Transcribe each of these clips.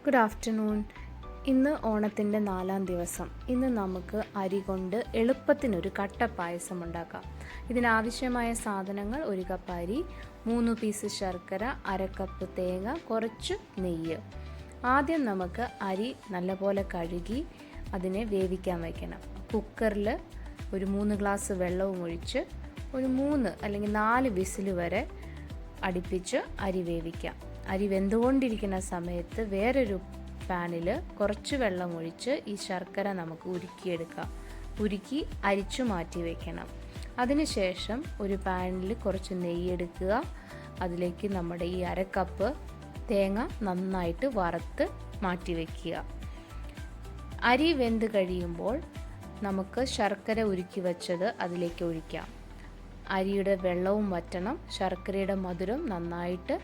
Good afternoon. ഇന്ന് ഓണത്തിൻ്റെ 4-ാം ദിവസം. ഇന്ന് നമുക്ക് അരി കൊണ്ട് എളുപ്പത്തിനൊരു കട്ട പായസം ഉണ്ടാക്കാം. ഇതിനാവശ്യമായ സാധനങ്ങൾ: 1 കപ്പ് അരി, 3 പീസ് ശർക്കര, 1/2 കപ്പ് തേങ്ങ, കുറച്ച് നെയ്യ്. ആദ്യം നമുക്ക് അരി നല്ലപോലെ കഴുകി അതിനെ വേവിക്കാൻ വയ്ക്കണം. കുക്കറിൽ ഒരു 3 ഗ്ലാസ് വെള്ളവും ഒഴിച്ച് ഒരു 3 അല്ലെങ്കിൽ 4 വിസിൽ വരെ അടുപ്പിച്ച് അരി വേവിക്കാം. അരി വെന്തുകൊണ്ടിരിക്കുന്ന സമയത്ത് വേറൊരു പാനിൽ കുറച്ച് വെള്ളം ഒഴിച്ച് ഈ ശർക്കര നമുക്ക് ഉരുക്കിയെടുക്കാം. ഉരുക്കി അരിച്ചു മാറ്റി വയ്ക്കണം. അതിനുശേഷം ഒരു പാനിൽ കുറച്ച് നെയ്യെടുക്കുക. അതിലേക്ക് നമ്മുടെ ഈ 1/2 കപ്പ് തേങ്ങ നന്നായിട്ട് വറുത്ത് മാറ്റി വയ്ക്കുക. അരി വെന്ത് കഴിയുമ്പോൾ നമുക്ക് ശർക്കര ഉരുക്കി വച്ചത് അതിലേക്ക് ഒഴിക്കാം. അരിയുടെ വെള്ളവും വറ്റണം. ശർക്കരയുടെ മധുരം നന്നായിട്ട്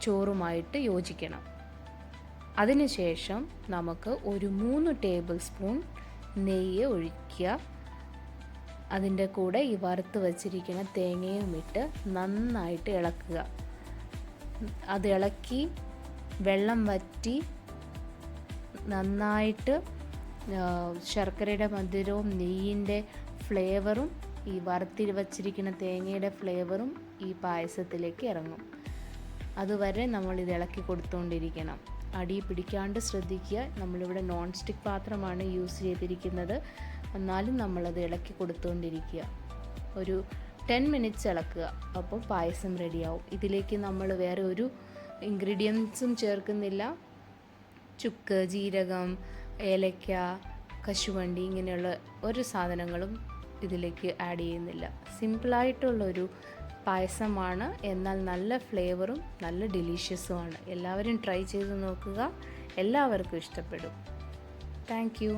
ചോറുമായിട്ട് യോജിക്കണം. അതിനുശേഷം നമുക്ക് ഒരു 3 ടേബിൾ സ്പൂൺ നെയ്യ് ഒഴിക്കുക. അതിൻ്റെ കൂടെ ഈ വറുത്ത് വച്ചിരിക്കുന്ന തേങ്ങയും ഇട്ട് നന്നായിട്ട് ഇളക്കുക. അത് ഇളക്കി വെള്ളം വറ്റി നന്നായിട്ട് ശർക്കരയുടെ മധുരവും നെയ്യിൻ്റെ ഫ്ലേവറും ഈ വറുത്തി വച്ചിരിക്കുന്ന തേങ്ങയുടെ ഫ്ലേവറും ഈ പായസത്തിലേക്ക് ഇറങ്ങും. അതുവരെ നമ്മളിത് ഇളക്കി കൊടുത്തുകൊണ്ടിരിക്കണം. അടി പിടിക്കാണ്ട് ശ്രദ്ധിക്കുക. നമ്മളിവിടെ നോൺ സ്റ്റിക്ക് പാത്രമാണ് യൂസ് ചെയ്തിരിക്കുന്നത്. എന്നാലും നമ്മളത് ഇളക്കി കൊടുത്തുകൊണ്ടിരിക്കുക. ഒരു 10 മിനിറ്റ്സ് ഇളക്കുക. അപ്പോൾ പായസം റെഡിയാവും. ഇതിലേക്ക് നമ്മൾ വേറെ ഒരു ഇൻഗ്രീഡിയൻസും ചേർക്കുന്നില്ല. ചുക്ക്, ജീരകം, ഏലക്ക, കശുവണ്ടി ഇങ്ങനെയുള്ള ഒരു സാധനങ്ങളും ഇതിലേക്ക് ആഡ് ചെയ്യുന്നില്ല. സിമ്പിളായിട്ടുള്ളൊരു പായസമാണ്. എന്നാൽ നല്ല ഫ്ലേവറും നല്ല ഡിലീഷ്യസുമാണ്. എല്ലാവരും ട്രൈ ചെയ്ത് നോക്കുക. എല്ലാവർക്കും ഇഷ്ടപ്പെടും. Thank you.